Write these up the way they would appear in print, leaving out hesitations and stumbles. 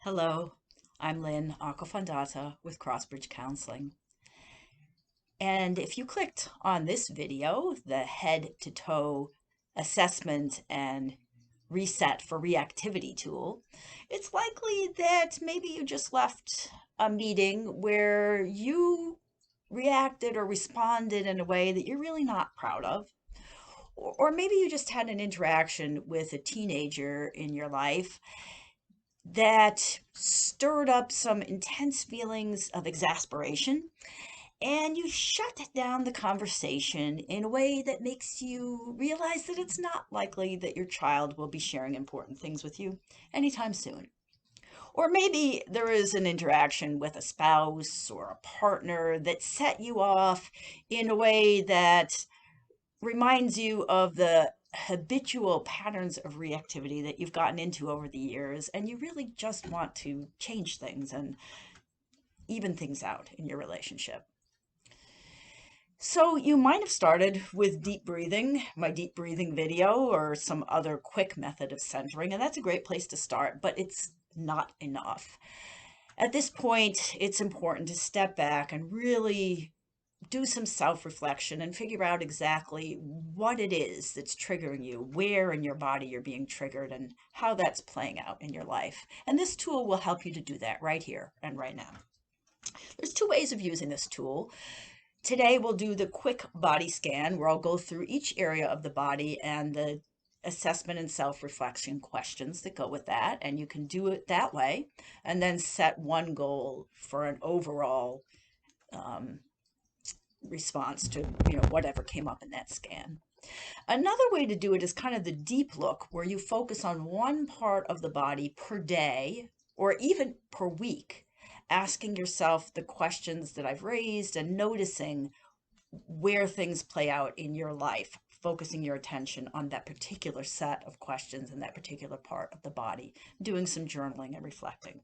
Hello, I'm Lynn Aquafondata with Crossbridge Counseling. And if you clicked on this video, the head to toe assessment and reset for reactivity tool, it's likely that maybe you just left a meeting where you reacted or responded in a way that you're really not proud of. Or maybe you just had an interaction with a teenager in your life that stirred up some intense feelings of exasperation, and you shut down the conversation in a way that makes you realize that it's not likely that your child will be sharing important things with you anytime soon. Or maybe there is an interaction with a spouse or a partner that set you off in a way that reminds you of the habitual patterns of reactivity that you've gotten into over the years, and you really just want to change things and even things out in your relationship. So you might have started with deep breathing, my deep breathing video, or some other quick method of centering, and that's a great place to start, but it's not enough. At this point, it's important to step back and really do some self-reflection and figure out exactly what it is that's triggering you, where in your body you're being triggered, and how that's playing out in your life. And this tool will help you to do that right here and right now. There's two ways of using this tool. Today we'll do the quick body scan where I'll go through each area of the body and the assessment and self-reflection questions that go with that. And you can do it that way and then set one goal for an overall response to whatever came up in that scan. Another way to do it is kind of the deep look, where you focus on one part of the body per day or even per week, asking yourself the questions that I've raised and noticing where things play out in your life, focusing your attention on that particular set of questions in that particular part of the body, doing some journaling and reflecting.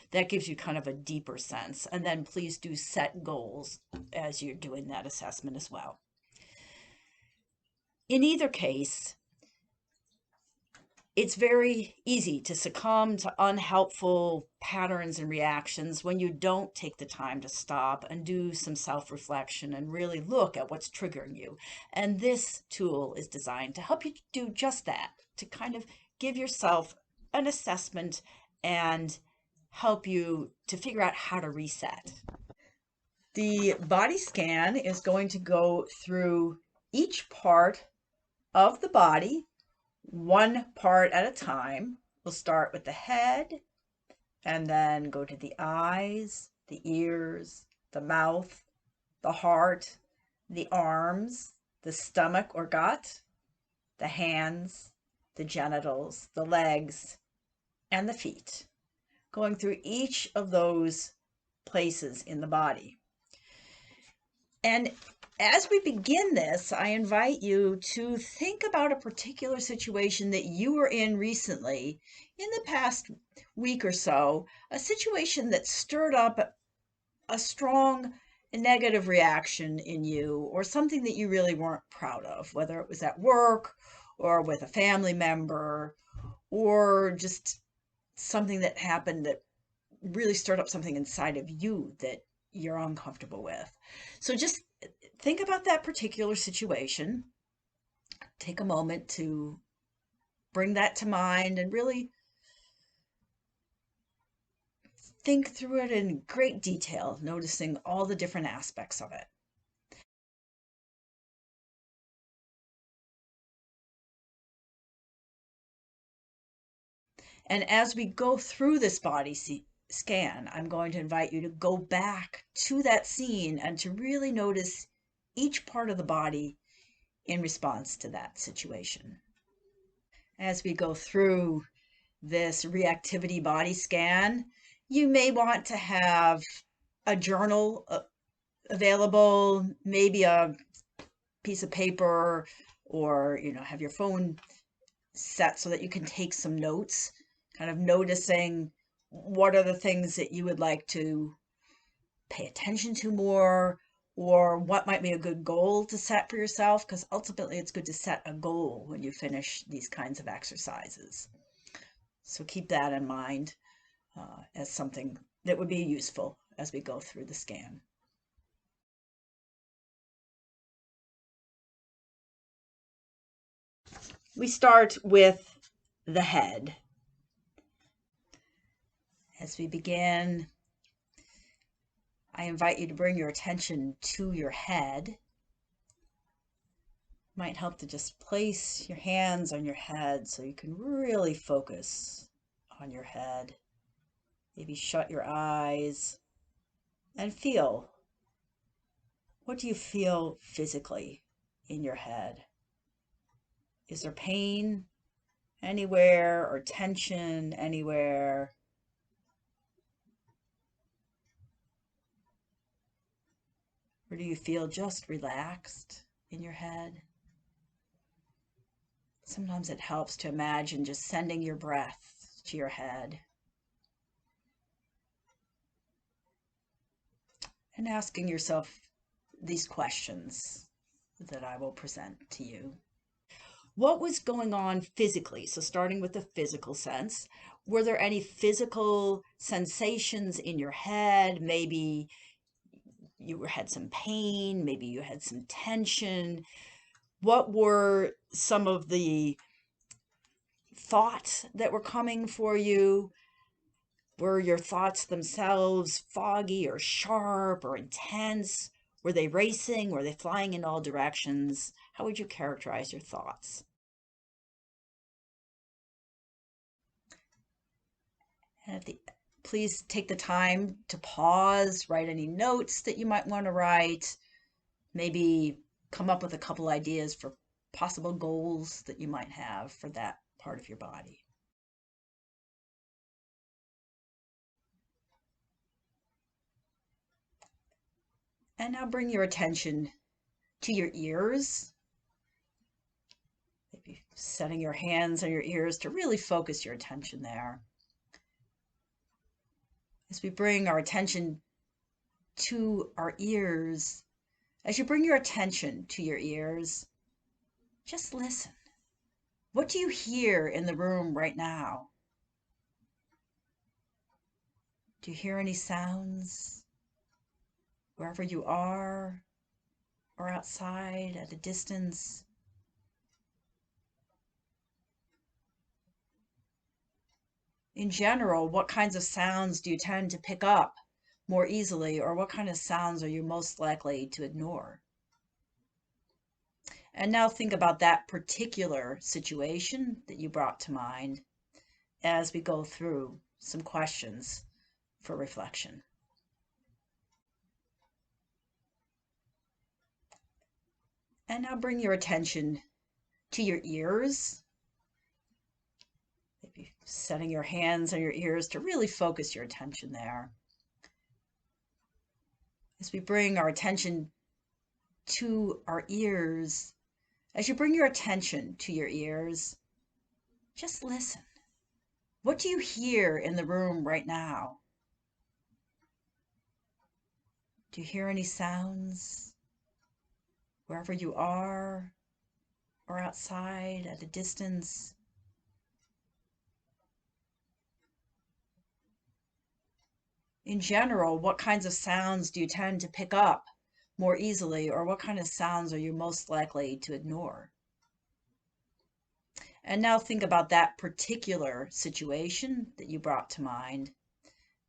That gives you kind of a deeper sense. And then please do set goals as you're doing that assessment as well. In either case, it's very easy to succumb to unhelpful patterns and reactions when you don't take the time to stop and do some self-reflection and really look at what's triggering you. And this tool is designed to help you do just that, to kind of give yourself an assessment and help you to figure out how to reset. The body scan is going to go through each part of the body, one part at a time. We'll start with the head and then go to the eyes, the ears, the mouth, the heart, the arms, the stomach or gut, the hands, the genitals, the legs, and the feet, going through each of those places in the body. And as we begin this, I invite you to think about a particular situation that you were in recently, in the past week or so, a situation that stirred up a strong negative reaction in you, or something that you really weren't proud of, whether it was at work or with a family member, or just something that happened that really stirred up something inside of you that you're uncomfortable with. So just think about that particular situation. Take a moment to bring that to mind and really think through it in great detail, noticing all the different aspects of it. And as we go through this body scan, I'm going to invite you to go back to that scene and to really notice each part of the body in response to that situation. As we go through this reactivity body scan, you may want to have a journal available, maybe a piece of paper, or have your phone set so that you can take some notes, kind of noticing what are the things that you would like to pay attention to more, or what might be a good goal to set for yourself, because ultimately it's good to set a goal when you finish these kinds of exercises. So keep that in mind. as something that would be useful as we go through the scan. We start with the head. As we begin, I invite you to bring your attention to your head. Might help to just place your hands on your head so you can really focus on your head. Maybe shut your eyes and feel. What do you feel physically in your head? Is there pain anywhere or tension anywhere? Or do you feel just relaxed in your head? Sometimes it helps to imagine just sending your breath to your head and asking yourself these questions that I will present to you. What was going on physically? So starting with the physical sense, were there any physical sensations in your head? Maybe you had some pain, maybe you had some tension. What were some of the thoughts that were coming for you? Were your thoughts themselves foggy or sharp or intense? Were they racing? Were they flying in all directions? How would you characterize your thoughts? And please take the time to pause, write any notes that you might want to write, maybe come up with a couple ideas for possible goals that you might have for that part of your body. And now bring your attention to your ears. Maybe setting your hands on your ears to really focus your attention there. As we bring our attention to our ears, as you bring your attention to your ears, just listen. What do you hear in the room right now? Do you hear any sounds wherever you are or outside at a distance? In general, what kinds of sounds do you tend to pick up more easily, or what kind of sounds are you most likely to ignore? And now think about that particular situation that you brought to mind as we go through some questions for reflection. And now bring your attention to your ears. Maybe setting your hands on your ears to really focus your attention there. As we bring our attention to our ears, as you bring your attention to your ears, just listen. What do you hear in the room right now? Do you hear any sounds wherever you are or outside at a distance? In general, what kinds of sounds do you tend to pick up more easily, or what kind of sounds are you most likely to ignore? And now think about that particular situation that you brought to mind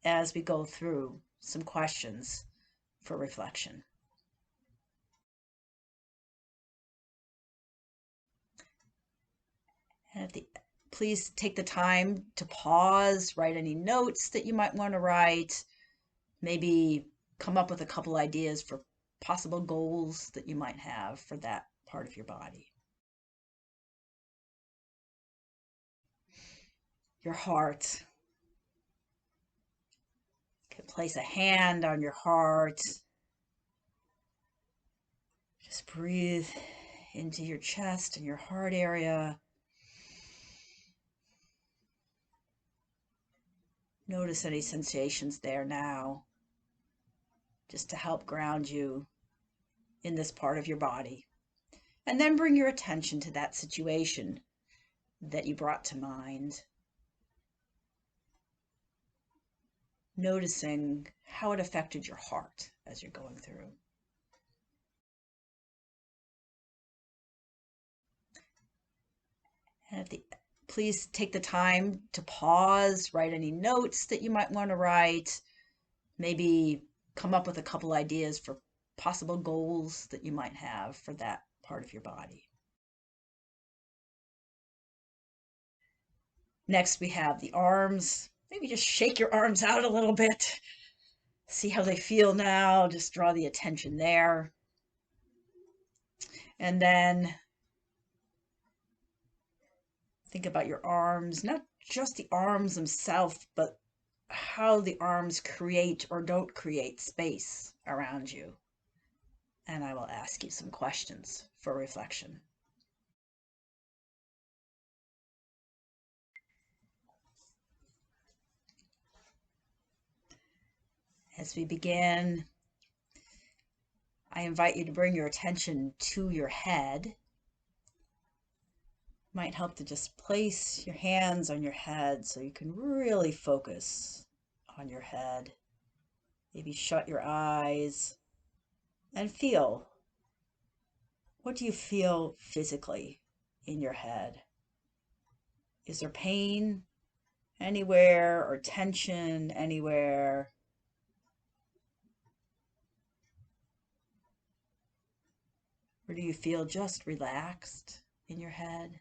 as we go through some questions for reflection. And please take the time to pause, write any notes that you might want to write, maybe come up with a couple ideas for possible goals that you might have for that part of your body. Your heart. You can place a hand on your heart. Just breathe into your chest and your heart area. Notice any sensations there now, just to help ground you in this part of your body. And then bring your attention to that situation that you brought to mind. noticing how it affected your heart as you're going through. And please take the time to pause, write any notes that you might want to write, maybe come up with a couple ideas for possible goals that you might have for that part of your body. Next, we have the arms. Maybe just shake your arms out a little bit. See how they feel now. Just draw the attention there. And then think about your arms, not just the arms themselves, but how the arms create or don't create space around you. And I will ask you some questions for reflection. As we begin, I invite you to bring your attention to your head. Might help to just place your hands on your head so you can really focus on your head. Maybe shut your eyes and feel. What do you feel physically in your head? Is there pain anywhere or tension anywhere? Or do you feel just relaxed in your head?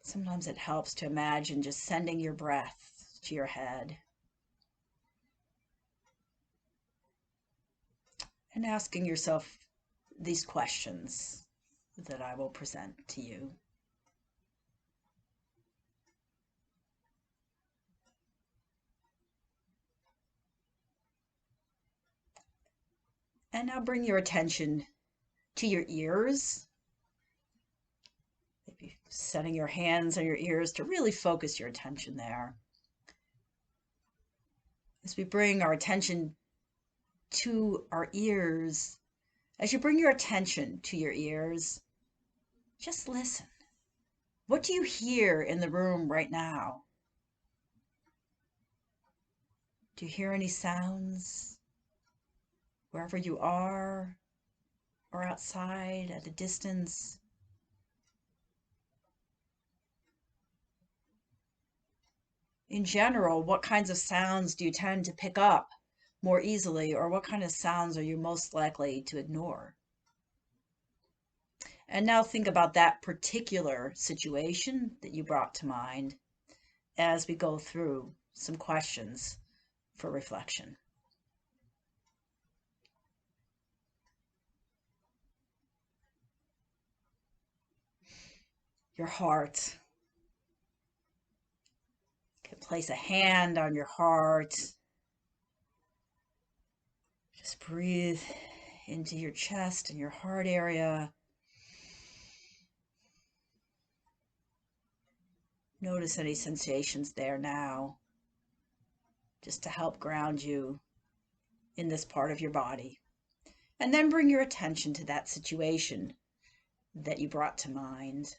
Sometimes it helps to imagine just sending your breath to your head and asking yourself these questions that I will present to you. And now bring your attention to your ears. Maybe setting your hands on your ears to really focus your attention there. As we bring our attention to our ears, as you bring your attention to your ears, just listen. What do you hear in the room right now? Do you hear any sounds wherever you are or outside at a distance? In general, what kinds of sounds do you tend to pick up more easily, or what kind of sounds are you most likely to ignore? And now think about that particular situation that you brought to mind as we go through some questions for reflection. Your heart. You can place a hand on your heart. Just breathe into your chest and your heart area. Notice any sensations there now, just to help ground you in this part of your body. And then bring your attention to that situation that you brought to mind,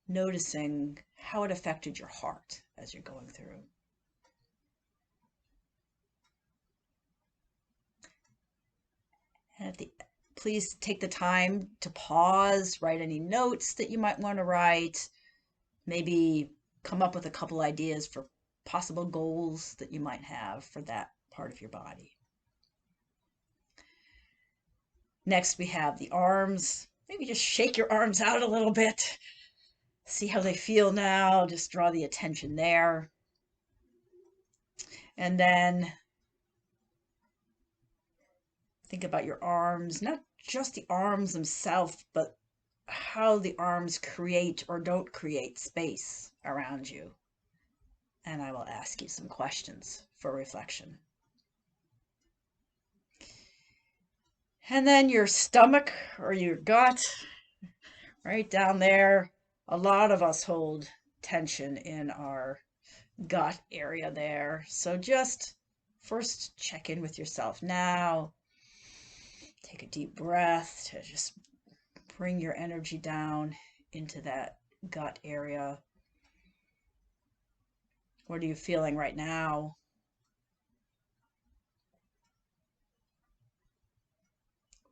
noticing how it affected your heart as you're going through. And please take the time to pause, write any notes that you might want to write, maybe come up with a couple ideas for possible goals that you might have for that part of your body. Next, we have the arms. Maybe just shake your arms out a little bit. See how they feel now. Just draw the attention there. And then think about your arms, not just the arms themselves, but how the arms create or don't create space around you. And I will ask you some questions for reflection. And then your stomach or your gut, right down there. A lot of us hold tension in our gut area there. So just first check in with yourself now. Take a deep breath to just bring your energy down into that gut area. What are you feeling right now?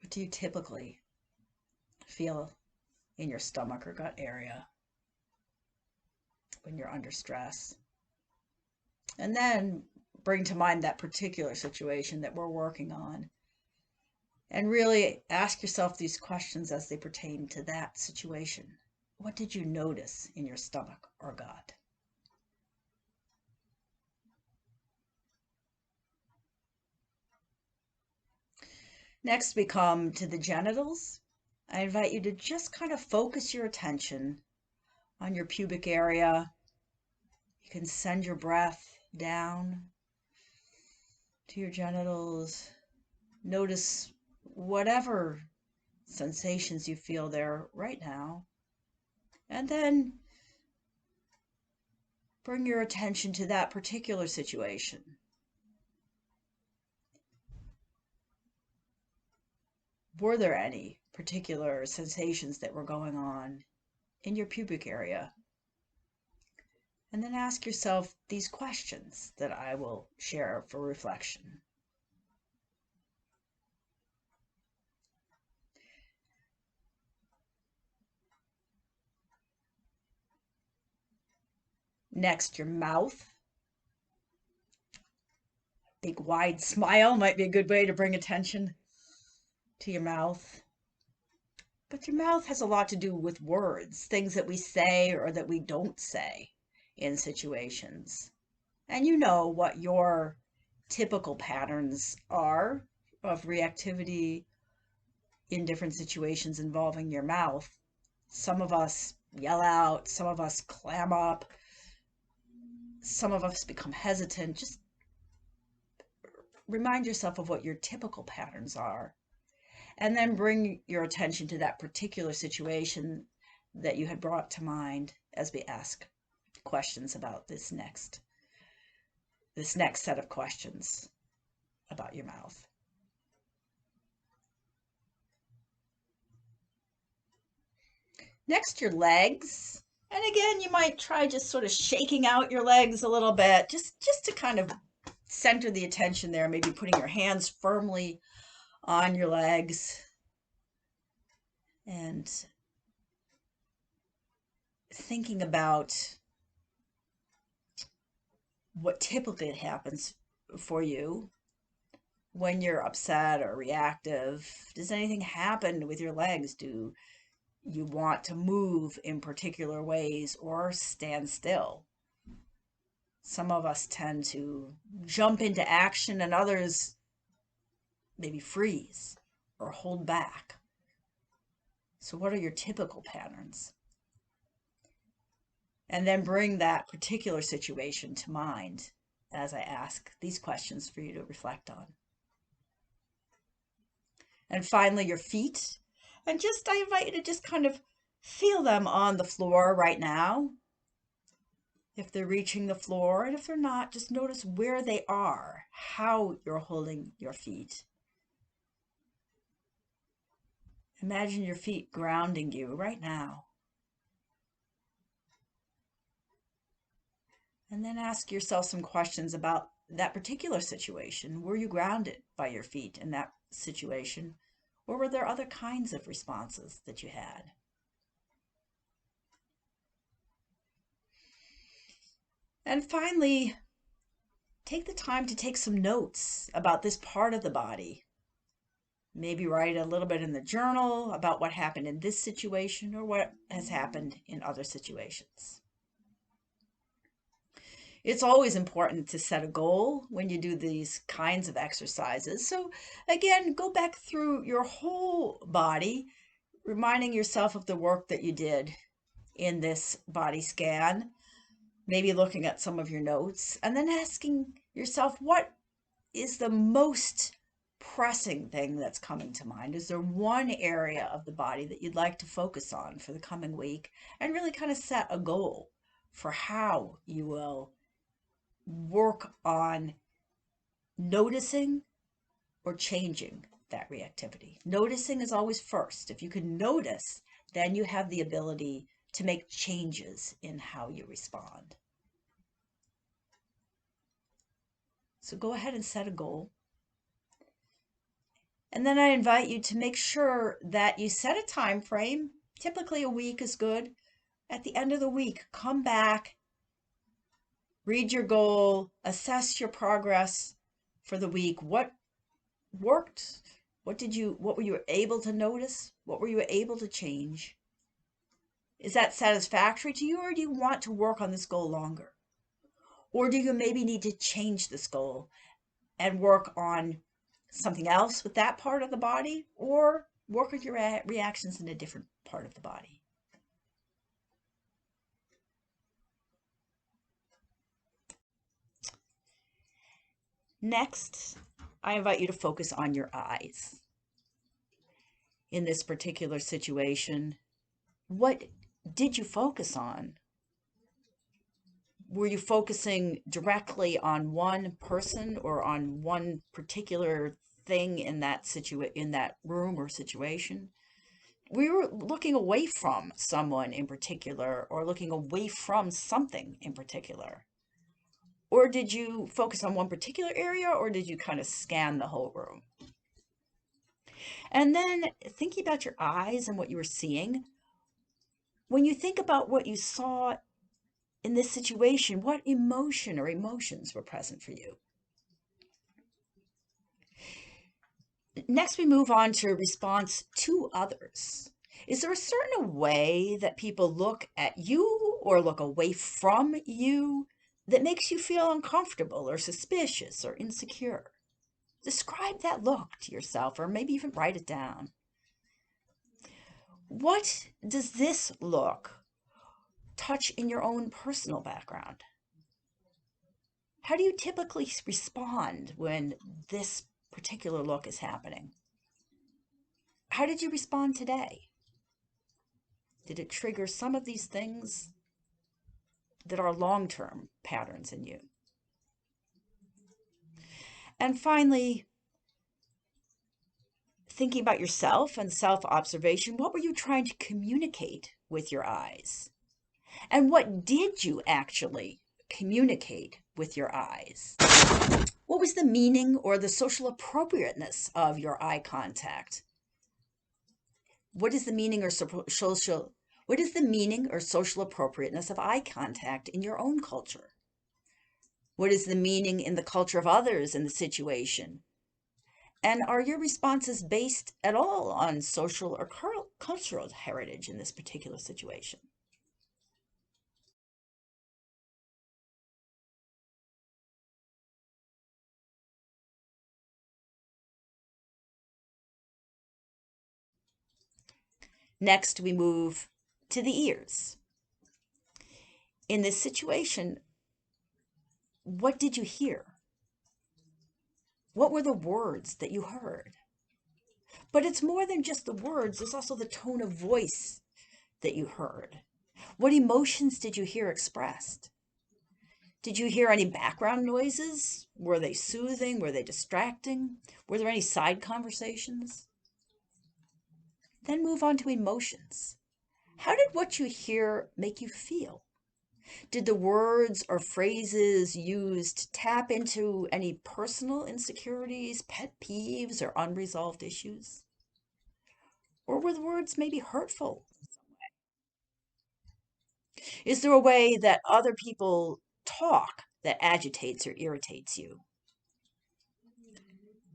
What do you typically feel in your stomach or gut area when you're under stress? And then bring to mind that particular situation that we're working on. And really ask yourself these questions as they pertain to that situation. What did you notice in your stomach or gut? Next, we come to the genitals. I invite you to just kind of focus your attention on your pubic area. You can send your breath down to your genitals. Notice whatever sensations you feel there right now. And then bring your attention to that particular situation. Were there any particular sensations that were going on in your pubic area? And then ask yourself these questions that I will share for reflection. Next, your mouth. Big wide smile might be a good way to bring attention to your mouth. But your mouth has a lot to do with words, things that we say or that we don't say in situations. And you know what your typical patterns are of reactivity in different situations involving your mouth. Some of us yell out, some of us clam up, some of us become hesitant. Just remind yourself of what your typical patterns are, and then bring your attention to that particular situation that you had brought to mind as we ask questions about this next set of questions about your mouth. Next, your legs. And again, you might try just sort of shaking out your legs a little bit, just to kind of center the attention there, maybe putting your hands firmly on your legs and thinking about what typically happens for you when you're upset or reactive. Does anything happen with your legs? Do you want to move in particular ways or stand still? Some of us tend to jump into action and others maybe freeze or hold back. So what are your typical patterns? And then bring that particular situation to mind as I ask these questions for you to reflect on. And finally, your feet. And I invite you to just kind of feel them on the floor right now. If they're reaching the floor, and if they're not, just notice where they are, how you're holding your feet. Imagine your feet grounding you right now. And then ask yourself some questions about that particular situation. Were you grounded by your feet in that situation? Or were there other kinds of responses that you had? And finally, take the time to take some notes about this part of the body. Maybe write a little bit in the journal about what happened in this situation or what has happened in other situations. It's always important to set a goal when you do these kinds of exercises. So again, go back through your whole body, reminding yourself of the work that you did in this body scan, maybe looking at some of your notes, and then asking yourself, what is the most pressing thing that's coming to mind? Is there one area of the body that you'd like to focus on for the coming week, and really kind of set a goal for how you will work on noticing or changing that reactivity? Noticing is always first. If you can notice, then you have the ability to make changes in how you respond. So go ahead and set a goal. And then I invite you to make sure that you set a time frame. Typically a week is good. At the end of the week, come back, read your goal, assess your progress for the week. What worked? What were you able to notice? What were you able to change? Is that satisfactory to you, or do you want to work on this goal longer? Or do you maybe need to change this goal and work on something else with that part of the body, or work with your reactions in a different part of the body? Next, I invite you to focus on your eyes. In this particular situation, what did you focus on? Were you focusing directly on one person or on one particular thing in that room or situation? We were looking away from someone in particular, or looking away from something in particular? Or did you focus on one particular area, or did you kind of scan the whole room? And then thinking about your eyes and what you were seeing, when you think about what you saw in this situation, what emotion or emotions were present for you? Next, we move on to response to others. Is there a certain way that people look at you or look away from you that makes you feel uncomfortable or suspicious or insecure? Describe that look to yourself, or maybe even write it down. What does this look touch in your own personal background? How do you typically respond when this particular look is happening? How did you respond today? Did it trigger some of these things that are long-term patterns in you? And finally, thinking about yourself and self-observation, what were you trying to communicate with your eyes? And what did you actually communicate with your eyes? What was the meaning or the social appropriateness of your eye contact? What is the meaning or social appropriateness of eye contact in your own culture? What is the meaning in the culture of others in the situation? And are your responses based at all on social or cultural heritage in this particular situation? Next, we move to the ears. In this situation, what did you hear? What were the words that you heard? But it's more than just the words, there's also the tone of voice that you heard. What emotions did you hear expressed? Did you hear any background noises? Were they soothing? Were they distracting? Were there any side conversations? Then move on to emotions. How did what you hear make you feel? Did the words or phrases used tap into any personal insecurities, pet peeves, or unresolved issues? Or were the words maybe hurtful? Is there a way that other people talk that agitates or irritates you?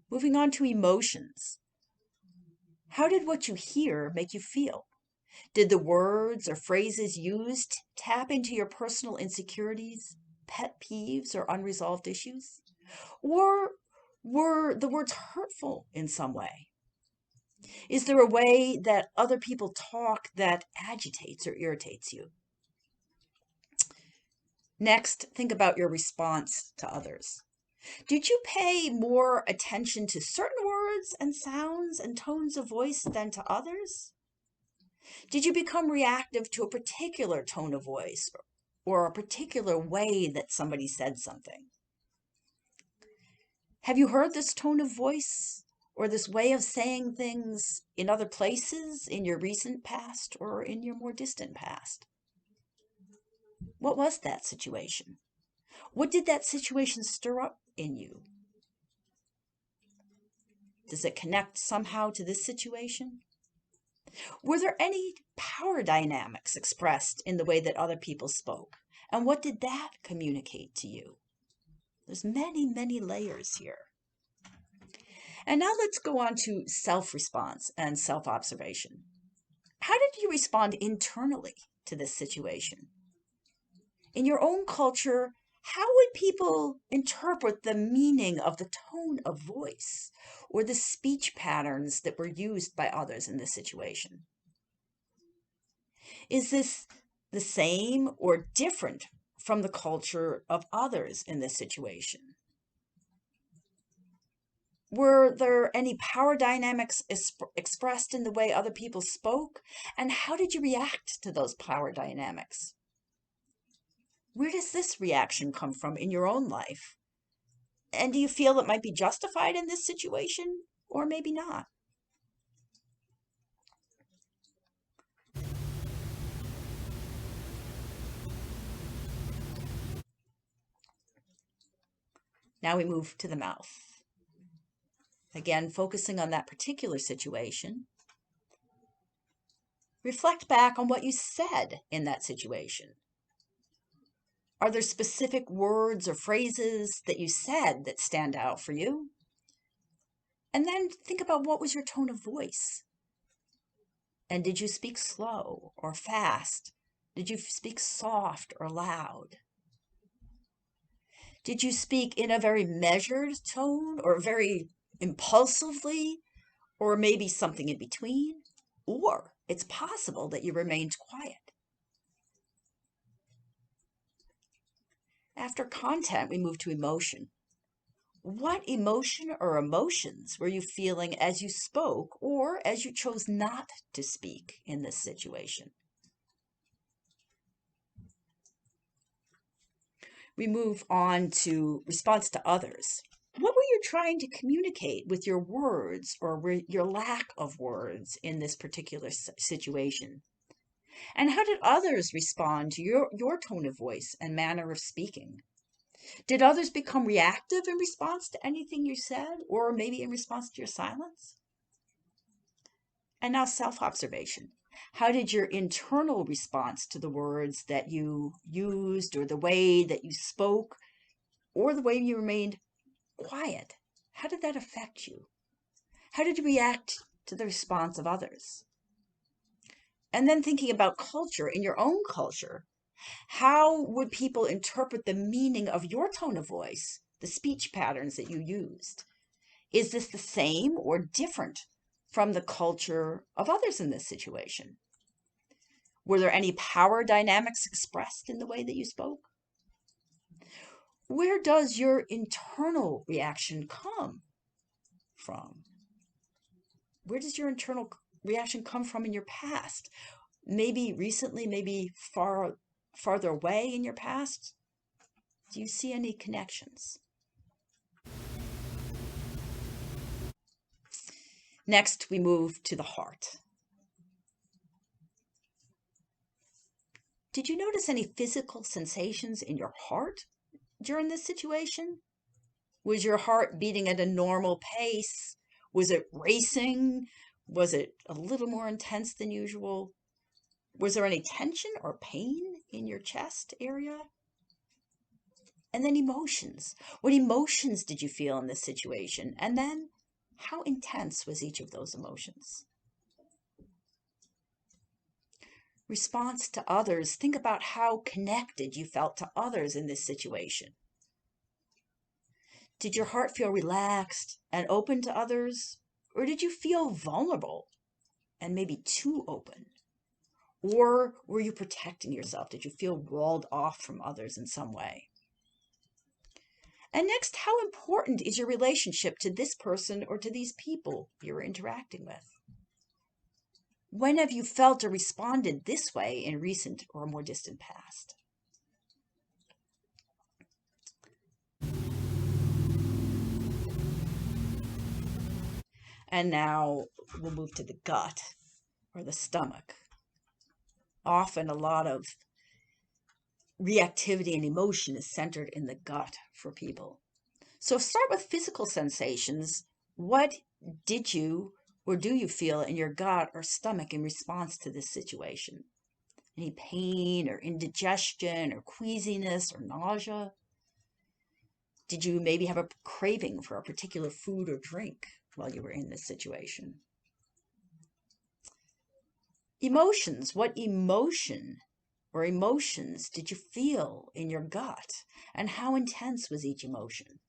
Moving on to emotions. How did what you hear make you feel? Did the words or phrases used tap into your personal insecurities, pet peeves, or unresolved issues? Or were the words hurtful in some way? Is there a way that other people talk that agitates or irritates you? Next, think about your response to others. Did you pay more attention to certain words and sounds and tones of voice than to others? Did you become reactive to a particular tone of voice or a particular way that somebody said something? Have you heard this tone of voice or this way of saying things in other places in your recent past or in your more distant past? What was that situation? What did that situation stir up in you? Does it connect somehow to this situation? Were there any power dynamics expressed in the way that other people spoke? And what did that communicate to you? There's many, many layers here. And now let's go on to self-response and self-observation. How did you respond internally to this situation? In your own culture, how would people interpret the meaning of the tone of voice or the speech patterns that were used by others in this situation? Is this the same or different from the culture of others in this situation? Were there any power dynamics expressed in the way other people spoke? And how did you react to those power dynamics? Where does this reaction come from in your own life? And do you feel it might be justified in this situation or maybe not? Now we move to the mouth. Again, focusing on that particular situation. Reflect back on what you said in that situation. Are there specific words or phrases that you said that stand out for you? And then think about what was your tone of voice. And did you speak slow or fast? Did you speak soft or loud? Did you speak in a very measured tone or very impulsively or maybe something in between? Or it's possible that you remained quiet. After content, we move to emotion. What emotion or emotions were you feeling as you spoke or as you chose not to speak in this situation? We move on to response to others. What were you trying to communicate with your words or your lack of words in this particular situation? And how did others respond to your tone of voice and manner of speaking? Did others become reactive in response to anything you said, or maybe in response to your silence? And now self-observation. How did your internal response to the words that you used, or the way that you spoke, or the way you remained quiet, how did that affect you? How did you react to the response of others? And then thinking about culture, in your own culture, how would people interpret the meaning of your tone of voice, the speech patterns that you used? Is this the same or different from the culture of others in this situation? Were there any power dynamics expressed in the way that you spoke? Where does your internal reaction come from? Where does your internal reaction come from in your past? Maybe recently, maybe farther away in your past? Do you see any connections? Next, we move to the heart. Did you notice any physical sensations in your heart during this situation? Was your heart beating at a normal pace? Was it racing? Was it a little more intense than usual? Was there any tension or pain in your chest area? And then emotions. What emotions did you feel in this situation? And then how intense was each of those emotions? Response to others. Think about how connected you felt to others in this situation. Did your heart feel relaxed and open to others? Or did you feel vulnerable and maybe too open? Or were you protecting yourself? Did you feel walled off from others in some way? And next, how important is your relationship to this person or to these people you're interacting with? When have you felt or responded this way in recent or more distant past? And now we'll move to the gut or the stomach. Often a lot of reactivity and emotion is centered in the gut for people. So start with physical sensations. What did you or do you feel in your gut or stomach in response to this situation? Any pain or indigestion or queasiness or nausea? Did you maybe have a craving for a particular food or drink while you were in this situation? Emotions. What emotion or emotions did you feel in your gut? And how intense was each emotion?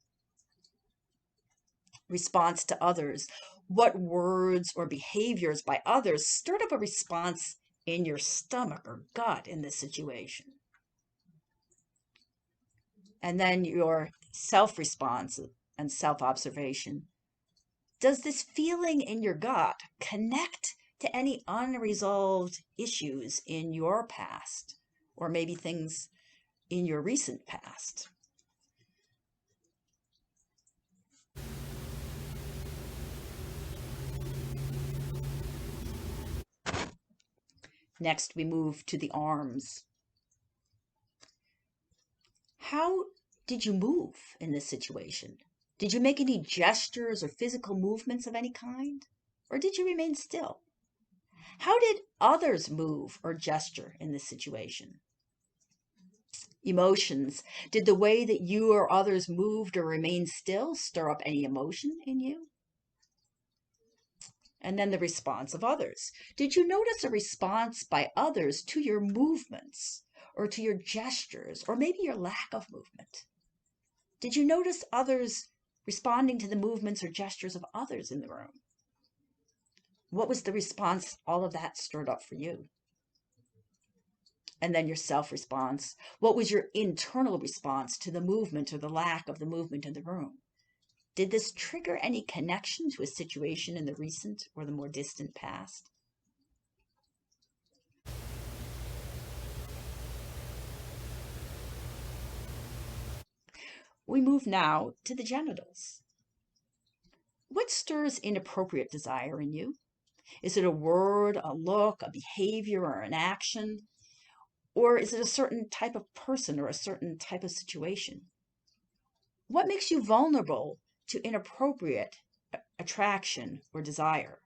Response to others. What words or behaviors by others stirred up a response in your stomach or gut in this situation? And then your self response and self observation. Does this feeling in your gut connect to any unresolved issues in your past, or maybe things in your recent past? Next, we move to the arms. How did you move in this situation? Did you make any gestures or physical movements of any kind? Or did you remain still? How did others move or gesture in this situation? Emotions. Did the way that you or others moved or remained still stir up any emotion in you? And then the response of others. Did you notice a response by others to your movements or to your gestures or maybe your lack of movement? Did you notice others responding to the movements or gestures of others in the room? What was the response all of that stirred up for you? And then your self response. What was your internal response to the movement or the lack of the movement in the room? Did this trigger any connection to a situation in the recent or the more distant past? We move now to the genitals. What stirs inappropriate desire in you? Is it a word, a look, a behavior, or an action? Or is it a certain type of person or a certain type of situation? What makes you vulnerable to inappropriate attraction or desire?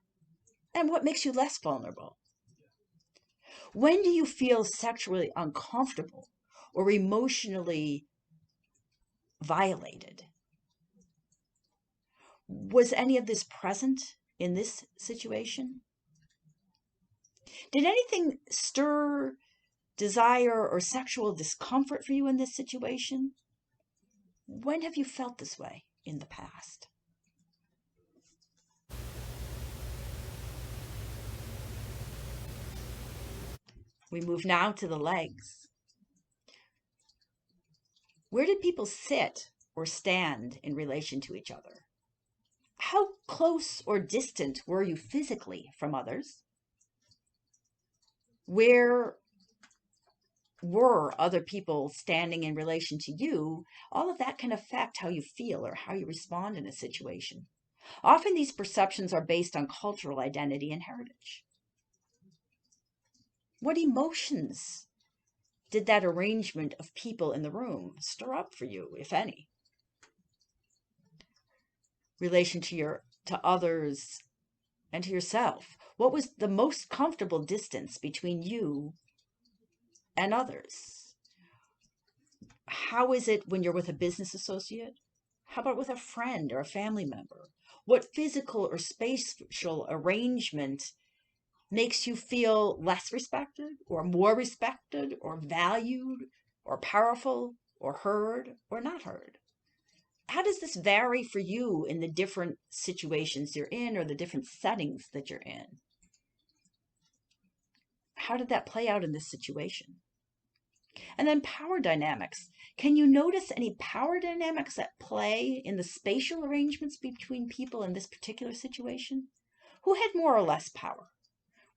And what makes you less vulnerable? When do you feel sexually uncomfortable or emotionally violated? Was any of this present in this situation? Did anything stir desire or sexual discomfort for you in this situation? When have you felt this way in the past? We move now to the legs. Where did people sit or stand in relation to each other? How close or distant were you physically from others? Where were other people standing in relation to you? All of that can affect how you feel or how you respond in a situation. Often these perceptions are based on cultural identity and heritage. What emotions did that arrangement of people in the room stir up for you, if any? Relation to others and to yourself. What was the most comfortable distance between you and others? How is it when you're with a business associate? How about with a friend or a family member? What physical or spatial arrangement makes you feel less respected or more respected or valued or powerful or heard or not heard? How does this vary for you in the different situations you're in or the different settings that you're in? How did that play out in this situation? And then power dynamics. Can you notice any power dynamics at play in the spatial arrangements between people in this particular situation? Who had more or less power?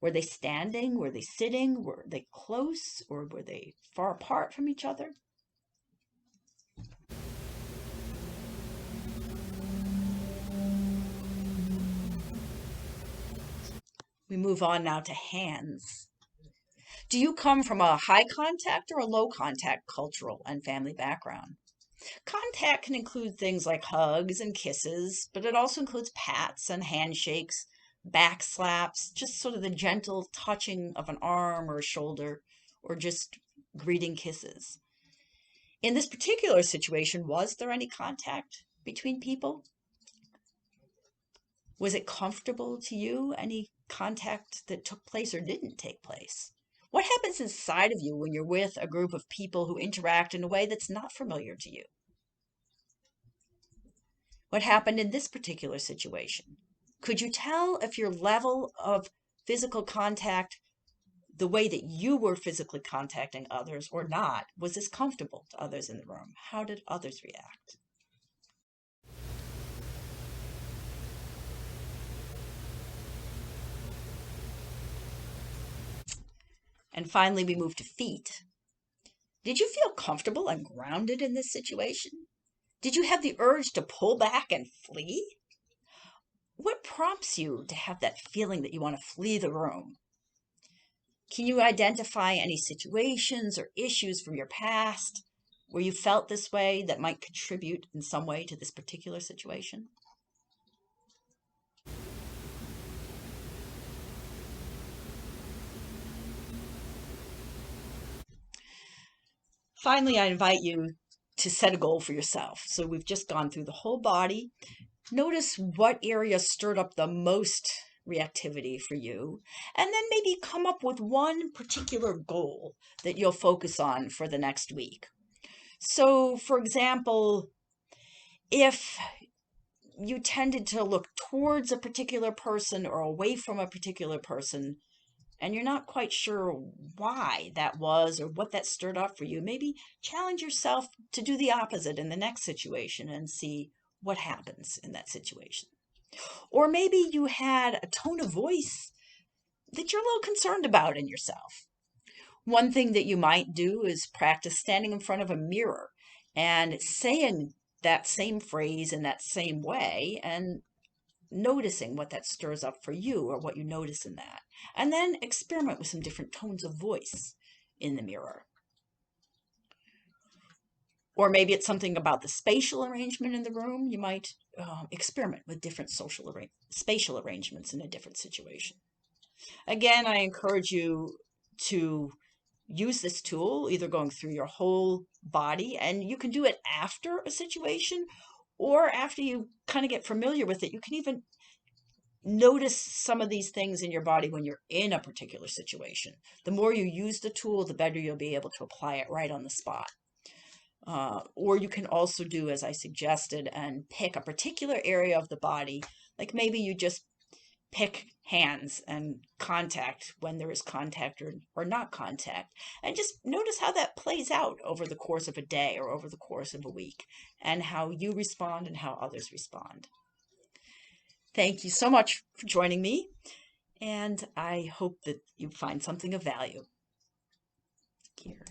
Were they standing? Were they sitting? Were they close or were they far apart from each other? We move on now to hands. Do you come from a high contact or a low contact cultural and family background? Contact can include things like hugs and kisses, but it also includes pats and handshakes, back slaps, just sort of the gentle touching of an arm or a shoulder, or just greeting kisses. In this particular situation, was there any contact between people? Was it comfortable to you? Any contact that took place or didn't take place? What happens inside of you when you're with a group of people who interact in a way that's not familiar to you? What happened in this particular situation? Could you tell if your level of physical contact, the way that you were physically contacting others or not, was this comfortable to others in the room? How did others react? And finally, we move to feet. Did you feel comfortable and grounded in this situation? Did you have the urge to pull back and flee? What prompts you to have that feeling that you want to flee the room? Can you identify any situations or issues from your past where you felt this way that might contribute in some way to this particular situation? Finally, I invite you to set a goal for yourself. So we've just gone through the whole body. Notice what area stirred up the most reactivity for you, and then maybe come up with one particular goal that you'll focus on for the next week. So, for example, if you tended to look towards a particular person or away from a particular person, and you're not quite sure why that was or what that stirred up for you, maybe challenge yourself to do the opposite in the next situation and see what happens in that situation. Or maybe you had a tone of voice that you're a little concerned about in yourself. One thing that you might do is practice standing in front of a mirror and saying that same phrase in that same way and noticing what that stirs up for you or what you notice in that. And then experiment with some different tones of voice in the mirror. Or maybe it's something about the spatial arrangement in the room. You might experiment with different spatial arrangements in a different situation. Again, I encourage you to use this tool, either going through your whole body, and you can do it after a situation or after you kind of get familiar with it. You can even notice some of these things in your body when you're in a particular situation. The more you use the tool, the better you'll be able to apply it right on the spot. Or you can also do as I suggested and pick a particular area of the body, like maybe you just pick hands and contact when there is contact or not contact, and just notice how that plays out over the course of a day or over the course of a week, and how you respond and how others respond. Thank you so much for joining me, and I hope that you find something of value here.